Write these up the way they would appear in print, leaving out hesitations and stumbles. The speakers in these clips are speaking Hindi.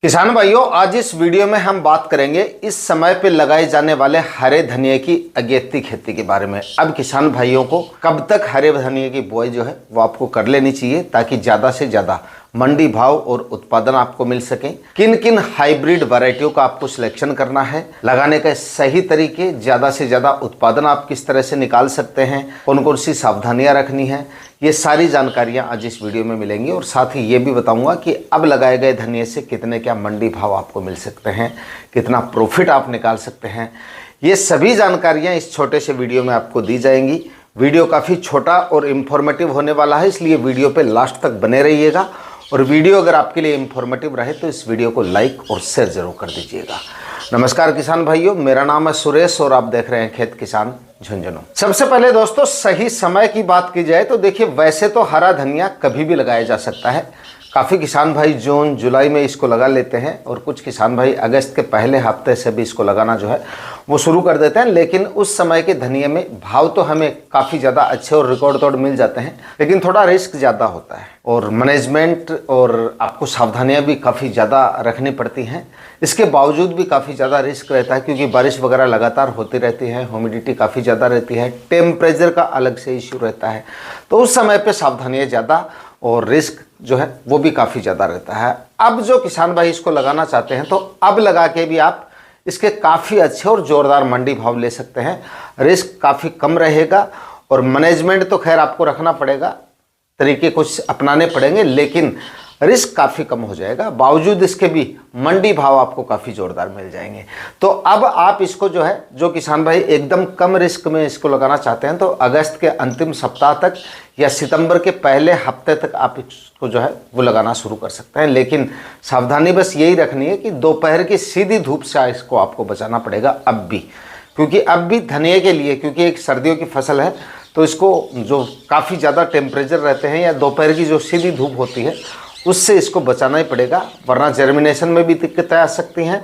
किसान भाइयों, आज इस वीडियो में हम बात करेंगे इस समय पे लगाए जाने वाले हरे धनिये की अगेती खेती के बारे में। अब किसान भाइयों को कब तक हरे धनिये की बुआई जो है वो आपको कर लेनी चाहिए ताकि ज़्यादा से ज़्यादा मंडी भाव और उत्पादन आपको मिल सके। किन किन हाइब्रिड वैरायटियों का आपको सिलेक्शन करना है, लगाने का सही तरीके, ज़्यादा से ज़्यादा उत्पादन आप किस तरह से निकाल सकते हैं, कौन कौन सी सावधानियां रखनी है, ये सारी जानकारियां आज इस वीडियो में मिलेंगी। और साथ ही ये भी बताऊंगा कि अब लगाए गए धनिये से कितने क्या मंडी भाव आपको मिल सकते हैं, कितना प्रॉफिट आप निकाल सकते हैं। ये सभी जानकारियां इस छोटे से वीडियो में आपको दी जाएंगी। वीडियो काफ़ी छोटा और इन्फॉर्मेटिव होने वाला है, इसलिए वीडियो पे लास्ट तक बने रहिएगा। और वीडियो अगर आपके लिए इन्फॉर्मेटिव रहे तो इस वीडियो को लाइक और शेयर जरूर कर दीजिएगा। नमस्कार किसान भाइयों, मेरा नाम है सुरेश और आप देख रहे हैं खेत किसान झुंझुनू। सबसे पहले दोस्तों, सही समय की बात की जाए तो देखिए, वैसे तो हरा धनिया कभी भी लगाया जा सकता है। काफ़ी किसान भाई जून जुलाई में इसको लगा लेते हैं और कुछ किसान भाई अगस्त के पहले हफ्ते से भी इसको लगाना जो है वो शुरू कर देते हैं। लेकिन उस समय के धनिये में भाव तो हमें काफ़ी ज़्यादा अच्छे और रिकॉर्ड तोड़ मिल जाते हैं, लेकिन थोड़ा रिस्क ज़्यादा होता है और मैनेजमेंट और आपको सावधानियाँ भी काफ़ी ज़्यादा रखनी पड़ती हैं। इसके बावजूद भी काफ़ी ज़्यादा रिस्क रहता है क्योंकि बारिश वगैरह लगातार होती रहती है, ह्यूमिडिटी काफ़ी ज़्यादा रहती है, टेम्परेचर का अलग से इश्यू रहता है। तो उस समय पे सावधानियाँ ज़्यादा और रिस्क जो है वो भी काफ़ी ज़्यादा रहता है। अब जो किसान भाई इसको लगाना चाहते हैं तो अब लगा के भी आप इसके काफ़ी अच्छे और ज़ोरदार मंडी भाव ले सकते हैं। रिस्क काफ़ी कम रहेगा और मैनेजमेंट तो खैर आपको रखना पड़ेगा, तरीके कुछ अपनाने पड़ेंगे, लेकिन रिस्क काफ़ी कम हो जाएगा। बावजूद इसके भी मंडी भाव आपको काफ़ी ज़ोरदार मिल जाएंगे। तो अब आप इसको जो है, जो किसान भाई एकदम कम रिस्क में इसको लगाना चाहते हैं तो अगस्त के अंतिम सप्ताह तक या सितंबर के पहले हफ्ते तक आप इसको जो है वो लगाना शुरू कर सकते हैं। लेकिन सावधानी बस यही रखनी है कि दोपहर की सीधी धूप से इसको आपको बचाना पड़ेगा अब भी, क्योंकि अब भी धनिये के लिए, क्योंकि एक सर्दियों की फसल है तो इसको जो काफ़ी ज़्यादा टेम्परेचर रहते हैं या दोपहर की जो सीधी धूप होती है उससे इसको बचाना ही पड़ेगा, वरना जर्मिनेशन में भी दिक्कतें आ सकती हैं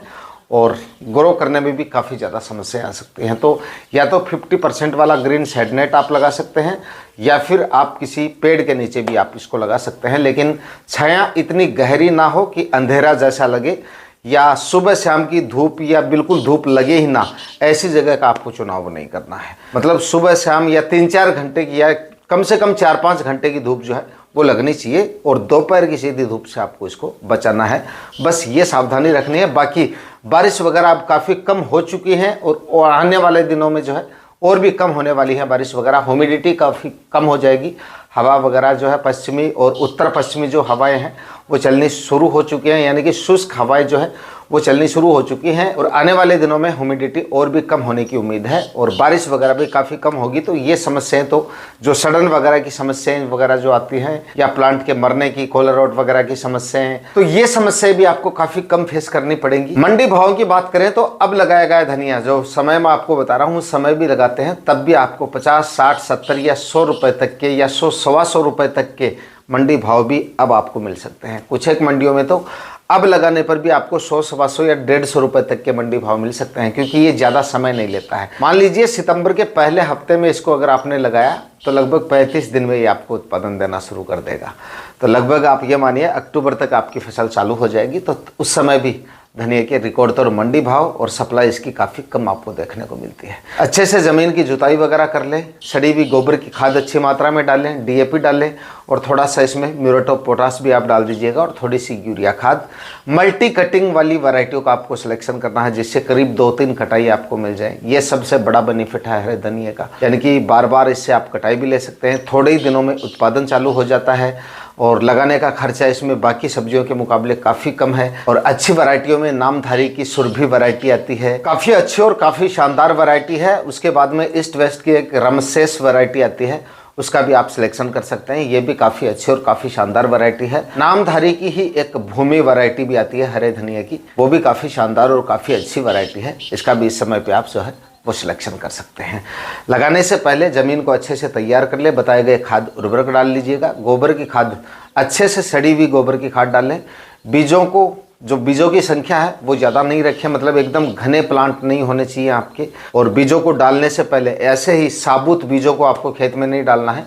और ग्रो करने में भी काफ़ी ज़्यादा समस्याएं आ सकती हैं। तो या तो 50% वाला ग्रीन शेड नेट आप लगा सकते हैं या फिर आप किसी पेड़ के नीचे भी आप इसको लगा सकते हैं, लेकिन छाया इतनी गहरी ना हो कि अंधेरा जैसा लगे या सुबह शाम की धूप या बिल्कुल धूप लगे ही ना, ऐसी जगह का आपको चुनाव नहीं करना है। मतलब सुबह शाम या 3-4 घंटे की या कम से कम 4-5 घंटे की धूप जो है वो लगनी चाहिए और दोपहर की सीधी धूप से आपको इसको बचाना है। बस ये सावधानी रखनी है। बाकी बारिश वगैरह अब काफ़ी कम हो चुकी है और आने वाले दिनों में जो है और भी कम होने वाली है बारिश वगैरह। ह्यूमिडिटी काफ़ी कम हो जाएगी, हवा वगैरह जो है पश्चिमी और उत्तर पश्चिमी जो हवाएं हैं वो चलनी शुरू हो चुकी हैं, यानी कि शुष्क हवाएं जो है वो चलनी शुरू हो चुकी हैं और आने वाले दिनों में ह्यूमिडिटी और भी कम होने की उम्मीद है और बारिश वगैरह भी काफ़ी कम होगी। तो ये समस्याएं, तो जो सड़न वगैरह की समस्याएं वगैरह जो आती हैं या प्लांट के मरने की, कोलर रोट वगैरह की समस्याएं, तो ये समस्याएं भी आपको काफ़ी कम फेस करनी पड़ेंगी। मंडी भाव की बात करें तो अब लगाया गया धनिया, जो समय मैं आपको बता रहा हूँ समय भी लगाते हैं तब भी आपको 50, 60, 70 या 100 रुपये तक के या 100-125 रुपये तक के मंडी भाव भी अब आपको मिल सकते हैं। कुछ एक मंडियों में तो अब लगाने पर भी आपको 100-125 या 150 रुपये तक के मंडी भाव मिल सकते हैं, क्योंकि ये ज़्यादा समय नहीं लेता है। मान लीजिए सितंबर के पहले हफ्ते में इसको अगर आपने लगाया तो लगभग 35 दिन में ये आपको उत्पादन देना शुरू कर देगा। तो लगभग आप ये मानिए अक्टूबर तक आपकी फसल चालू हो जाएगी। तो उस समय भी धनिये के रिकॉर्ड तौर मंडी भाव और सप्लाई इसकी काफ़ी कम आपको देखने को मिलती है। अच्छे से ज़मीन की जुताई वगैरह कर लें, सड़ी हुई गोबर की खाद अच्छी मात्रा में डालें, डीएपी डालें और थोड़ा सा इसमें म्यूरेट ऑफ पोटाश भी आप डाल दीजिएगा और थोड़ी सी यूरिया खाद। मल्टी कटिंग वाली वैरायटियों का आपको सिलेक्शन करना है जिससे करीब 2-3 कटाई आपको मिल जाए। ये सबसे बड़ा बेनिफिट है हरे धनिये का, यानी कि बार बार इससे आप कटाई भी ले सकते हैं, थोड़े ही दिनों में उत्पादन चालू हो जाता है और लगाने का खर्चा इसमें बाकी सब्जियों के मुकाबले काफ़ी कम है। और अच्छी वैरायटियों में नामधारी की सुरभि वैरायटी आती है, काफ़ी अच्छी और काफ़ी शानदार वैरायटी है। उसके बाद में ईस्ट वेस्ट की एक रमसेस वैरायटी आती है, उसका भी आप सिलेक्शन कर सकते हैं। ये भी काफ़ी अच्छी और काफ़ी शानदार वैरायटी है। नामधारी की ही एक भूमि वैरायटी भी आती है हरे धनिये की, वो भी काफ़ी शानदार और काफ़ी अच्छी वैरायटी है। इसका भी इस समय पे आप जो है वो सिलेक्शन कर सकते हैं। लगाने से पहले ज़मीन को अच्छे से तैयार कर ले, बताए गए खाद उर्वरक डाल लीजिएगा। गोबर की खाद अच्छे से सड़ी हुई गोबर की खाद डालें। बीजों को, जो बीजों की संख्या है वो ज़्यादा नहीं रखें, मतलब एकदम घने प्लांट नहीं होने चाहिए आपके। और बीजों को डालने से पहले ऐसे ही साबुत बीजों को आपको खेत में नहीं डालना है,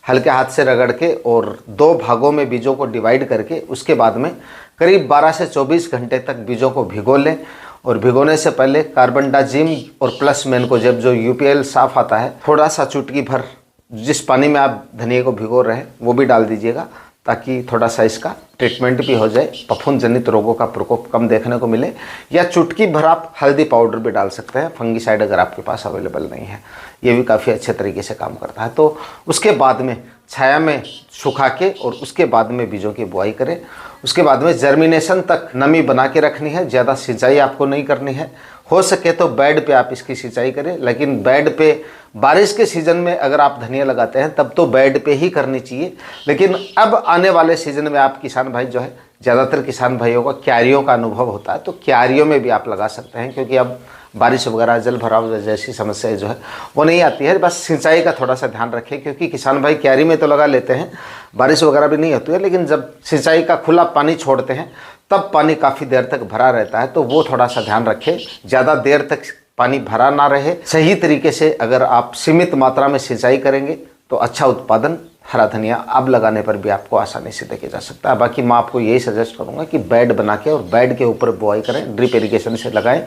हल्के हाथ से रगड़ के और 2 भागों में बीजों को डिवाइड करके उसके बाद में करीब 12 से 24 घंटे तक बीजों को भिगो लें। और भिगोने से पहले कार्बनडाजिम और प्लस मैनकोजेब जो यूपीएल साफ आता है, थोड़ा सा चुटकी भर जिस पानी में आप धनिया को भिगो रहे हैं वो भी डाल दीजिएगा, ताकि थोड़ा सा इसका ट्रीटमेंट भी हो जाए, फफूंद जनित रोगों का प्रकोप कम देखने को मिले। या चुटकी भर आप हल्दी पाउडर भी डाल सकते हैं, फंगीसाइड अगर आपके पास अवेलेबल नहीं है, ये भी काफ़ी अच्छे तरीके से काम करता है। तो उसके बाद में छाया में सुखा के और उसके बाद में बीजों की बुआई करें। उसके बाद में जर्मिनेशन तक नमी बना के रखनी है, ज़्यादा सिंचाई आपको नहीं करनी है। हो सके तो बेड पे आप इसकी सिंचाई करें, लेकिन बेड पे बारिश के सीज़न में अगर आप धनिया लगाते हैं तब तो बेड पे ही करनी चाहिए। लेकिन अब आने वाले सीज़न में आप किसान भाई जो है, ज़्यादातर किसान भाइयों को क्यारियों का अनुभव होता है, तो क्यारियों में भी आप लगा सकते हैं, क्योंकि अब बारिश वगैरह जल भराव जैसी समस्याएं जो है वो नहीं आती है। बस सिंचाई का थोड़ा सा ध्यान रखें, क्योंकि किसान भाई क्यारी में तो लगा लेते हैं, बारिश वगैरह भी नहीं होती है, लेकिन जब सिंचाई का खुला पानी छोड़ते हैं तब पानी काफ़ी देर तक भरा रहता है, तो वो थोड़ा सा ध्यान रखें, ज़्यादा देर तक पानी भरा ना रहे। सही तरीके से अगर आप सीमित मात्रा में सिंचाई करेंगे तो अच्छा उत्पादन हरा धनिया अब लगाने पर भी आपको आसानी से देखे जा सकता है। बाकी मैं आपको यही सजेस्ट करूंगा कि बेड बना के और बेड के ऊपर बुआई करें, ड्रिप इरिगेशन से लगाएं,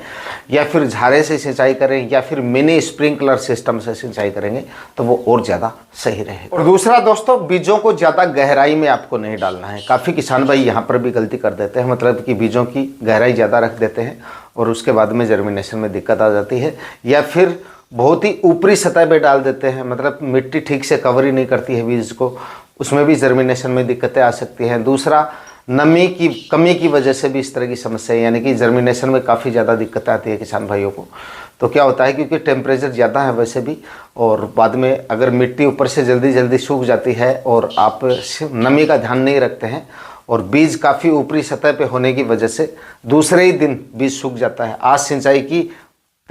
या फिर झारे से सिंचाई करें, या फिर मिनी स्प्रिंकलर सिस्टम से सिंचाई करेंगे तो वो और ज़्यादा सही रहेगा। और दूसरा दोस्तों, बीजों को ज़्यादा गहराई में आपको नहीं डालना है। काफ़ी किसान भाई यहाँ पर भी गलती कर देते हैं, मतलब कि बीजों की गहराई ज़्यादा रख देते हैं और उसके बाद में जर्मिनेशन में दिक्कत आ जाती है, या फिर बहुत ही ऊपरी सतह पे डाल देते हैं, मतलब मिट्टी ठीक से कवर ही नहीं करती है बीज को, उसमें भी जर्मिनेशन में दिक्कतें आ सकती हैं। दूसरा, नमी की कमी की वजह से भी इस तरह की समस्या है, यानी कि जर्मिनेशन में काफ़ी ज़्यादा दिक्कतें आती है किसान भाइयों को। तो क्या होता है, क्योंकि टेम्परेचर ज़्यादा है वैसे भी, और बाद में अगर मिट्टी ऊपर से जल्दी जल्दी सूख जाती है और आप नमी का ध्यान नहीं रखते हैं और बीज काफ़ी ऊपरी सतह पे होने की वजह से दूसरे ही दिन बीज सूख जाता है। आज सिंचाई की,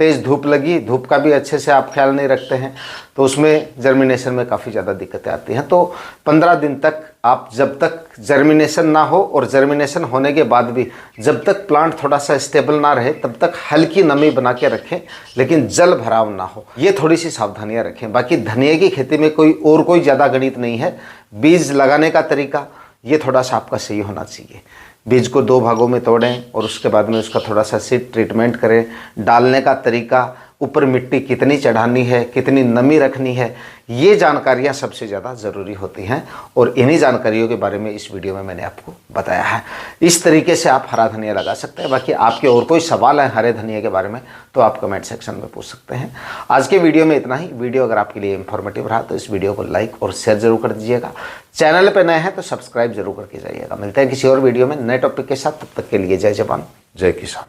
तेज़ धूप लगी, धूप का भी अच्छे से आप ख्याल नहीं रखते हैं, तो उसमें जर्मिनेशन में काफ़ी ज़्यादा दिक्कतें आती हैं। तो 15 दिन तक आप, जब तक जर्मिनेशन ना हो और जर्मिनेशन होने के बाद भी जब तक प्लांट थोड़ा सा स्टेबल ना रहे, तब तक हल्की नमी बना के रखें, लेकिन जल भराव ना हो, ये थोड़ी सी सावधानियाँ रखें। बाकी धनिया की खेती में कोई ज़्यादा गणित नहीं है। बीज लगाने का तरीका ये थोड़ा सा आपका सही होना चाहिए। बीज को 2 भागों में तोड़ें और उसके बाद में उसका थोड़ा सा सीड ट्रीटमेंट करें। डालने का तरीका, ऊपर मिट्टी कितनी चढ़ानी है, कितनी नमी रखनी है, ये जानकारियां सबसे ज़्यादा ज़रूरी होती हैं, और इन्हीं जानकारियों के बारे में इस वीडियो में मैंने आपको बताया है। इस तरीके से आप हरा धनिया लगा सकते हैं। बाकी आपके और कोई सवाल है हरे धनिया के बारे में तो आप कमेंट सेक्शन में पूछ सकते हैं। आज के वीडियो में इतना ही। वीडियो अगर आपके लिए इन्फॉर्मेटिव रहा तो इस वीडियो को लाइक और शेयर जरूर कर दीजिएगा। चैनल पर नए हैं तो सब्सक्राइब जरूर करके जाइएगा। मिलते हैं किसी और वीडियो में नए टॉपिक के साथ, तब तक के लिए जय जवान जय किसान।